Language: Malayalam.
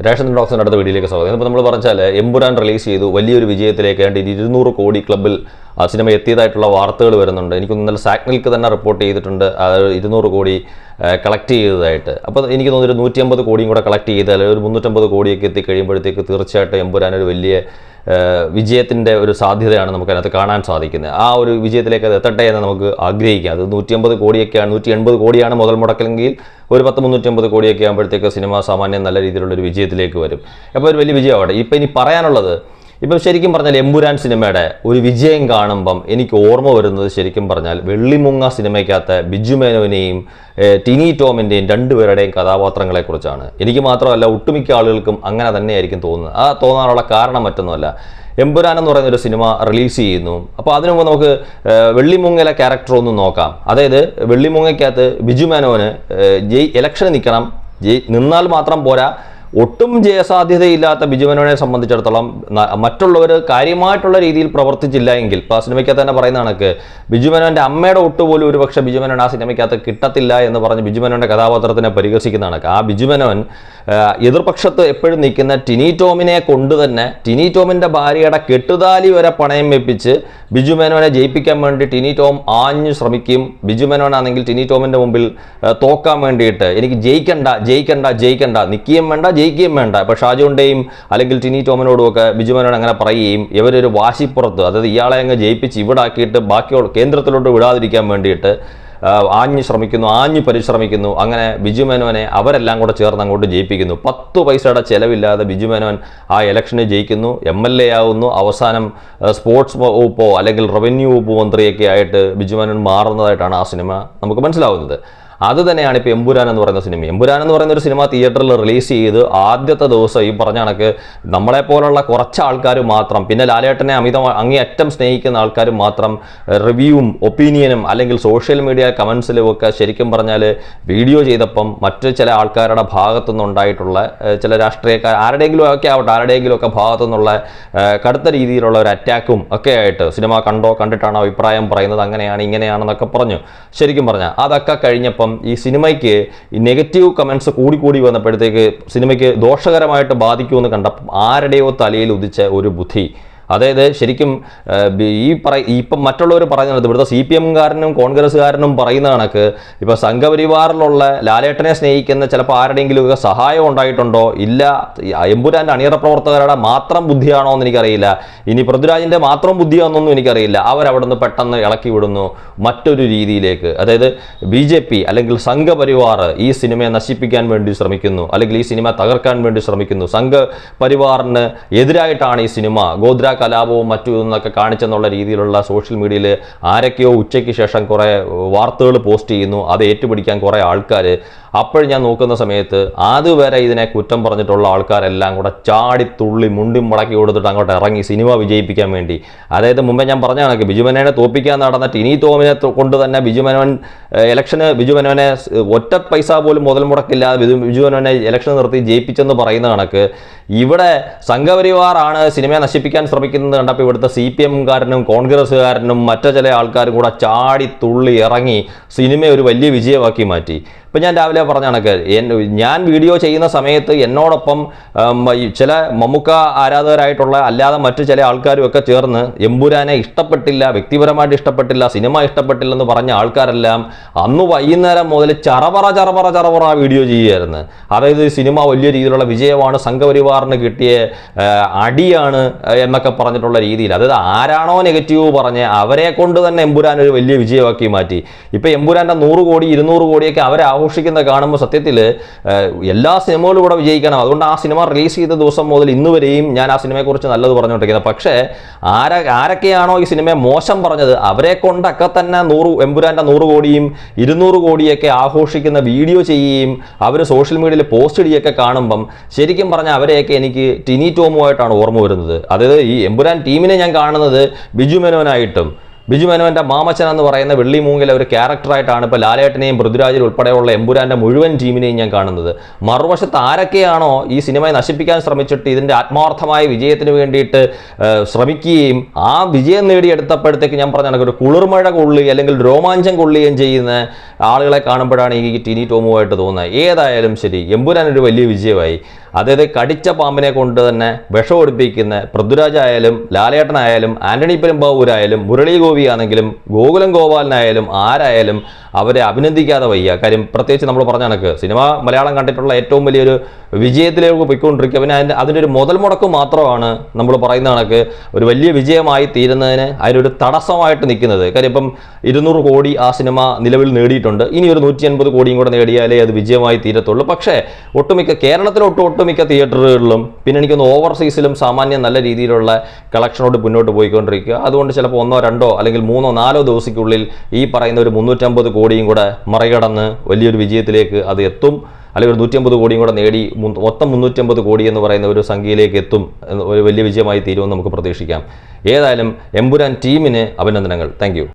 റേഷൻ ഡോക്സിൻ്റെ അടുത്ത വീഡിയോയിലേക്ക് സ്വാഗതം. ഇപ്പോൾ നമ്മൾ പറഞ്ഞാൽ എമ്പുരാൻ റിലീസ് ചെയ്തു, വലിയൊരു വിജയത്തിലേക്ക് 200 കോടി ക്ലബ്ബിൽ ആ സിനിമ എത്തിയതായിട്ടുള്ള വാർത്തകൾ വരുന്നുണ്ട്. എനിക്കൊന്ന് ഇന്നലെ സാക്നിൽക്ക് തന്നെ റിപ്പോർട്ട് ചെയ്തിട്ടുണ്ട് 200 കോടി കളക്ട് ചെയ്തതായിട്ട്. അപ്പോൾ എനിക്ക് തോന്നുന്നു 150 കോടിയും കൂടെ കളക്ട് ചെയ്താൽ ഒരു 350 കോടിയൊക്കെ എത്തിക്കഴിയുമ്പോഴത്തേക്ക് തീർച്ചയായിട്ടും എമ്പുരാൻ ഒരു വലിയ വിജയത്തിൻ്റെ ഒരു സാധ്യതയാണ് നമുക്കതിനകത്ത് കാണാൻ സാധിക്കുന്നത്. ആ ഒരു വിജയത്തിലേക്ക് അത് എത്തട്ടെ എന്ന് നമുക്ക് ആഗ്രഹിക്കാം. അത് 150 കോടിയൊക്കെയാണ്, 180 കോടിയാണ് മുതൽ മുടക്കലെങ്കിൽ ഒരു 350 കോടിയൊക്കെ ആകുമ്പോഴത്തേക്ക് സിനിമ സാമാന്യം നല്ല രീതിയിലുള്ളൊരു വിജയത്തിലേക്ക് വരും. അപ്പോൾ ഒരു വലിയ വിജയമാവട്ടെ. ഇപ്പം ഇനി പറയാനുള്ളത്, ഇപ്പം ശരിക്കും പറഞ്ഞാൽ എമ്പുരാൻ സിനിമയുടെ ഒരു വിജയം കാണുമ്പം എനിക്ക് ഓർമ്മ വരുന്നത് ശരിക്കും പറഞ്ഞാൽ വെള്ളിമുങ്ങ സിനിമയ്ക്കകത്ത് ബിജു മേനോനെയും ടിനി ടോമിൻ്റെയും രണ്ടുപേരുടെയും കഥാപാത്രങ്ങളെക്കുറിച്ചാണ്. എനിക്ക് മാത്രമല്ല, ഒട്ടുമിക്ക ആളുകൾക്കും അങ്ങനെ തന്നെയായിരിക്കും തോന്നുന്നത്. ആ തോന്നാനുള്ള കാരണം മറ്റൊന്നുമല്ല, എമ്പുരാൻ എന്ന് പറയുന്ന ഒരു സിനിമ റിലീസ് ചെയ്യുന്നു. അപ്പോൾ അതിനു മുമ്പ് നമുക്ക് വെള്ളിമുങ്ങയിലെ ക്യാരക്ടർ ഒന്ന് നോക്കാം. അതായത് വെള്ളിമുങ്ങയ്ക്കകത്ത് ബിജു മേനോന് ഇലക്ഷന് നിൽക്കണം, നിന്നാൽ മാത്രം പോരാ, ഒട്ടും ജയസാധ്യതയില്ലാത്ത ബിജു മേനോനെ സംബന്ധിച്ചിടത്തോളം മറ്റുള്ളവർ കാര്യമായിട്ടുള്ള രീതിയിൽ പ്രവർത്തിച്ചില്ല എങ്കിൽ, ഇപ്പോൾ ആ സിനിമയ്ക്കകത്ത് തന്നെ പറയുന്ന കണക്ക് ബിജു മേനോൻ്റെ അമ്മയുടെ ഒട്ട് പോലും ഒരു പക്ഷേ ബിജു മേനോൻ ആ സിനിമയ്ക്കകത്ത് കിട്ടത്തില്ല എന്ന് പറഞ്ഞ് ബിജു മേനോൻ്റെ കഥാപാത്രത്തിനെ പരിഹസിക്കുന്ന കണക്ക് ആ ബിജു മേനോൻ എതിർപക്ഷത്ത് എപ്പോഴും നിൽക്കുന്ന ടിനി ടോമിനെ കൊണ്ട് തന്നെ ടിനി ടോമിൻ്റെ ഭാര്യയുടെ കെട്ടുതാലി വരെ പണയം വെപ്പിച്ച് ബിജു മേനോനെ ജയിപ്പിക്കാൻ വേണ്ടി ടിനി ടോം ആഞ്ഞു ശ്രമിക്കും. ബിജു മേനോനാണെങ്കിൽ ടിനി ടോമിൻ്റെ മുമ്പിൽ തോക്കാൻ വേണ്ടിയിട്ട് എനിക്ക് ജയിക്കണ്ട നിൽക്കുകയും വേണ്ട ജയിക്കുകയും വേണ്ട. ഇപ്പോൾ ഷാജുവിൻ്റെയും അല്ലെങ്കിൽ ടിനി ടോമിനോടും ഒക്കെ ബിജു മേനോൻ അങ്ങനെ പറയുകയും ഇവരൊരു വാശിപ്പുറത്ത്, അതായത് ഇയാളെ അങ്ങ് ജയിപ്പിച്ച് ഇവിടെ ആക്കിയിട്ട് ബാക്കിയുള്ള കേന്ദ്രത്തിലോട്ട് വിടാതിരിക്കാൻ വേണ്ടിയിട്ട് ആഞ്ഞു പരിശ്രമിക്കുന്നു. അങ്ങനെ ബിജു മേനോനെ അവരെല്ലാം കൂടെ ചേർന്ന് അങ്ങോട്ട് ജയിപ്പിക്കുന്നു. 10 പൈസയുടെ ചിലവില്ലാതെ ബിജു മേനോൻ ആ ഇലക്ഷന് ജയിക്കുന്നു, MLA ആവുന്നു. അവസാനം സ്പോർട്സ് വകുപ്പോ അല്ലെങ്കിൽ റവന്യൂ വകുപ്പ് മന്ത്രിയൊക്കെ ആയിട്ട് ബിജു മേനോൻ മാറുന്നതായിട്ടാണ് ആ സിനിമ നമുക്ക് മനസ്സിലാവുന്നത്. അത് തന്നെയാണ് ഇപ്പോൾ എമ്പുരാൻ എന്ന് പറയുന്ന സിനിമ. എമ്പുരാൻ എന്ന് പറയുന്ന ഒരു സിനിമ തിയേറ്ററിൽ റിലീസ് ചെയ്ത് ആദ്യത്തെ ദിവസം ഈ പറഞ്ഞ കണക്ക് നമ്മളെപ്പോലുള്ള കുറച്ച് ആൾക്കാർ മാത്രം, പിന്നെ ലാലേട്ടനെ അങ്ങേയറ്റം സ്നേഹിക്കുന്ന ആൾക്കാർ മാത്രം റിവ്യൂവും ഒപ്പീനിയനും അല്ലെങ്കിൽ സോഷ്യൽ മീഡിയ കമൻസിലും ഒക്കെ ശരിക്കും പറഞ്ഞാൽ വീഡിയോ ചെയ്തപ്പം മറ്റ് ചില ആൾക്കാരുടെ ഭാഗത്തു നിന്നുണ്ടായിട്ടുള്ള ചില രാഷ്ട്രീയക്കാർ ആരുടെയെങ്കിലും ഒക്കെ ഭാഗത്തു നിന്നുള്ള കടുത്ത രീതിയിലുള്ള ഒരു അറ്റാക്കും ഒക്കെ ആയിട്ട് സിനിമ കണ്ടിട്ടാണോ അഭിപ്രായം പറയുന്നത്, അങ്ങനെയാണ് ഇങ്ങനെയാണെന്നൊക്കെ പറഞ്ഞു. ശരിക്കും പറഞ്ഞാൽ അതൊക്കെ കഴിഞ്ഞപ്പം ഈ സിനിമയ്ക്ക് ഈ നെഗറ്റീവ് കമൻസ് കൂടി വന്നപ്പോഴത്തേക്ക് സിനിമയ്ക്ക് ദോഷകരമായിട്ട് ബാധിക്കുമെന്ന് കണ്ടപ്പം ആരുടെയോ തലയിൽ ഉദിച്ച ഒരു ബുദ്ധി, അതായത് ശരിക്കും ഇപ്പം മറ്റുള്ളവർ പറയുന്നത് ഇവിടുത്തെ CPM-കാരനും കോൺഗ്രസ്സുകാരനും പറയുന്ന കണക്ക് ഇപ്പോൾ സംഘപരിവാറിലുള്ള ലാലേട്ടനെ സ്നേഹിക്കുന്ന ചിലപ്പോൾ ആരുടെയെങ്കിലുമൊക്കെ സഹായം ഉണ്ടായിട്ടുണ്ടോ, ഇല്ല എമ്പുരാൻ്റെ അണിയറ പ്രവർത്തകരുടെ മാത്രം ബുദ്ധിയാണോ എന്ന് എനിക്കറിയില്ല, ഇനി പൃഥ്വിരാജിൻ്റെ മാത്രം ബുദ്ധിയാണെന്നൊന്നും എനിക്കറിയില്ല. അവരവിടുന്ന് പെട്ടെന്ന് ഇളക്കി വിടുന്നു മറ്റൊരു രീതിയിലേക്ക്. അതായത് BJP അല്ലെങ്കിൽ സംഘപരിവാർ ഈ സിനിമയെ നശിപ്പിക്കാൻ വേണ്ടി ശ്രമിക്കുന്നു, അല്ലെങ്കിൽ ഈ സിനിമ തകർക്കാൻ വേണ്ടി ശ്രമിക്കുന്നു. സംഘപരിവാറിന് എതിരായിട്ടാണ് ഈ സിനിമ, ഗോദ്ര കലാപവും മറ്റു എന്നൊക്കെ കാണിച്ചെന്നുള്ള രീതിയിലുള്ള സോഷ്യൽ മീഡിയയിൽ ആരൊക്കെയോ ഉച്ചയ്ക്ക് ശേഷം കുറേ വാർത്തകൾ പോസ്റ്റ് ചെയ്യുന്നു. അത് ഏറ്റുപിടിക്കാൻ കുറേ ആൾക്കാർ. അപ്പോൾ ഞാൻ നോക്കുന്ന സമയത്ത് അതുവരെ ഇതിനെ കുറ്റം പറഞ്ഞിട്ടുള്ള ആൾക്കാരെല്ലാം കൂടെ ചാടിത്തുള്ളി മുണ്ടി മുടക്കി കൊടുത്തിട്ട് അങ്ങോട്ട് ഇറങ്ങി സിനിമ വിജയിപ്പിക്കാൻ വേണ്ടി. അതായത് മുമ്പേ ഞാൻ പറഞ്ഞ കണക്ക് ബിജു മേനോനെ തോൽപ്പിക്കാൻ നടന്ന ടിനി ടോമിനെ കൊണ്ട് തന്നെ ബിജു മേനോനെ ഒറ്റ പൈസ പോലും മുതൽ മുടക്കില്ലാതെ ബിജു മേനോനെ ഇലക്ഷൻ നിർത്തി ജയിപ്പിച്ചെന്ന് പറയുന്ന കണക്ക് ഇവിടെ സംഘപരിവാറാണ് സിനിമയെ നശിപ്പിക്കാൻ ശ്രമിക്കുന്നത് കണ്ടപ്പോൾ ഇവിടുത്തെ CPM-കാരനും കോൺഗ്രസ്സുകാരനും മറ്റു ചില ആൾക്കാരും കൂടെ ചാടിത്തുള്ളി ഇറങ്ങി സിനിമയെ ഒരു വലിയ വിജയമാക്കി മാറ്റി. ഇപ്പം ഞാൻ രാവിലെ പറഞ്ഞ കണക്ക് ഞാൻ വീഡിയോ ചെയ്യുന്ന സമയത്ത് എന്നോടൊപ്പം ചില മമ്മൂക്ക ആരാധകരായിട്ടുള്ള അല്ലാതെ മറ്റു ചില ആൾക്കാരും ഒക്കെ ചേർന്ന് എമ്പുരാനെ ഇഷ്ടപ്പെട്ടില്ല, വ്യക്തിപരമായിട്ട് ഇഷ്ടപ്പെട്ടില്ല, സിനിമ ഇഷ്ടപ്പെട്ടില്ലെന്ന് പറഞ്ഞ ആൾക്കാരെല്ലാം അന്ന് വൈകുന്നേരം മുതൽ ചറപറ വീഡിയോ ചെയ്യുമായിരുന്നു. അതായത് സിനിമ വലിയ രീതിയിലുള്ള വിജയമാണ്, സംഘപരിവാറിന് കിട്ടിയ അടിയാണ് എന്നൊക്കെ പറഞ്ഞിട്ടുള്ള രീതിയിൽ. അതായത് ആരാണോ നെഗറ്റീവ് പറഞ്ഞ് അവരെ കൊണ്ട് തന്നെ എമ്പുരാൻ ഒരു വലിയ വിജയമാക്കി മാറ്റി. ഇപ്പം എമ്പുരാൻ്റെ 100 കോടി 200 കോടിയൊക്കെ അവരെ ആഘോഷിക്കുന്ന കാണുമ്പോൾ സത്യത്തിൽ എല്ലാ സിനിമകളും ഇവിടെ വിജയിക്കണം. അതുകൊണ്ട് ആ സിനിമ റിലീസ് ചെയ്ത ദിവസം മുതൽ ഇന്ന് വരെയും ഞാൻ ആ സിനിമയെക്കുറിച്ച് നല്ലത് പറഞ്ഞുകൊണ്ടിരിക്കുന്നത്. പക്ഷേ ആരൊക്കെയാണോ ഈ സിനിമയെ മോശം പറഞ്ഞത് അവരെ കൊണ്ടൊക്കെ തന്നെ എമ്പുരാൻ്റെ 100 കോടിയും 200 കോടിയൊക്കെ ആഘോഷിക്കുന്ന വീഡിയോ ചെയ്യുകയും അവർ സോഷ്യൽ മീഡിയയിൽ പോസ്റ്റ് ഇടുകയൊക്കെ കാണുമ്പം ശരിക്കും പറഞ്ഞാൽ അവരെയൊക്കെ എനിക്ക് ടിനി ടോമുമായിട്ടാണ് ഓർമ്മ വരുന്നത്. അതായത് ഈ എമ്പുരാൻ ടീമിനെ ഞാൻ കാണുന്നത് ബിജു മേനോനായിട്ടും ബിജു മേനോൻ്റെ മാമച്ചൻ എന്ന് പറയുന്ന വെള്ളിമൂങ്ങിലെ ഒരു ക്യാരക്ടറായിട്ടാണ് ഇപ്പോൾ ലാലേട്ടനെയും പൃഥ്വിരാജിൽ ഉൾപ്പെടെയുള്ള എമ്പുരാൻ്റെ മുഴുവൻ ടീമിനെയും ഞാൻ കാണുന്നത്. മറുവശത്ത് ആരൊക്കെയാണോ ഈ സിനിമയെ നശിപ്പിക്കാൻ ശ്രമിച്ചിട്ട് ഇതിൻ്റെ ആത്മാർത്ഥമായ വിജയത്തിന് വേണ്ടിയിട്ട് ശ്രമിക്കുകയും ആ വിജയം നേടിയെടുത്തപ്പോഴത്തേക്ക് ഞാൻ പറഞ്ഞ ഒരു കുളിർമഴ കൊള്ളുകയും അല്ലെങ്കിൽ രോമാഞ്ചം കൊള്ളുകയും ചെയ്യുന്ന ആളുകളെ കാണുമ്പോഴാണ് ഈ ടിനി ടോമുമായിട്ട് തോന്നുന്നത്. ഏതായാലും ശരി, എമ്പുരാൻ ഒരു വലിയ വിജയമായി. അതായത് കടിച്ച പാമ്പിനെ കൊണ്ട് തന്നെ വിഷം ഒടിപ്പിക്കുന്ന പൃഥ്വിരാജ് ആയാലും ലാലേട്ടനായാലും ആന്റണി പെരുമ്പാവൂരായാലും മുരളി ഗോപി ആണെങ്കിലും ഗോകുലം ഗോപാലനായാലും ആരായാലും അവരെ അഭിനന്ദിക്കാതെ വയ്യ. കാര്യം പ്രത്യേകിച്ച് നമ്മൾ പറഞ്ഞ കണക്ക് സിനിമ മലയാളം കണ്ടിട്ടുള്ള ഏറ്റവും വലിയൊരു വിജയത്തിലേക്ക് പോയിക്കൊണ്ടിരിക്കുക. പിന്നെ അതിൻ്റെ ഒരു മുതൽ മുടക്ക് മാത്രമാണ് നമ്മൾ പറയുന്ന കണക്ക് ഒരു വലിയ വിജയമായി തീരുന്നതിന് അതിനൊരു തടസ്സമായിട്ട് നിൽക്കുന്നത്. കാര്യം ഇപ്പം 200 കോടി ആ സിനിമ നിലവിൽ നേടിയിട്ടുണ്ട്. ഇനി ഒരു 150 കോടിയും കൂടെ നേടിയാലേ അത് വിജയമായി തീരത്തുള്ളൂ. പക്ഷേ ഒട്ടുമിക്ക തിയേറ്ററുകളിലും പിന്നെ എനിക്കൊന്ന് ഓവർസീസിലും സാമാന്യം നല്ല രീതിയിലുള്ള കളക്ഷനോട് മുന്നോട്ട് പോയിക്കൊണ്ടിരിക്കുക. അതുകൊണ്ട് ചിലപ്പോൾ 1, 2 അല്ലെങ്കിൽ 3, 4 ദിവസത്തിനുള്ളിൽ ഈ പറയുന്ന ഒരു 350 കോടിയും കൂടെ മറികടന്ന് വലിയൊരു വിജയത്തിലേക്ക് അത് എത്തും. അല്ലെങ്കിൽ ഒരു 150 കോടിയും കൂടെ നേടി മൊത്തം 350 കോടി എന്ന് പറയുന്ന ഒരു സംഖ്യയിലേക്ക് എത്തും. ഒരു വലിയ വിജയമായി തീരുമെന്ന് നമുക്ക് പ്രതീക്ഷിക്കാം. ഏതായാലും എമ്പുരാൻ ടീമിന് അഭിനന്ദനങ്ങൾ. താങ്ക്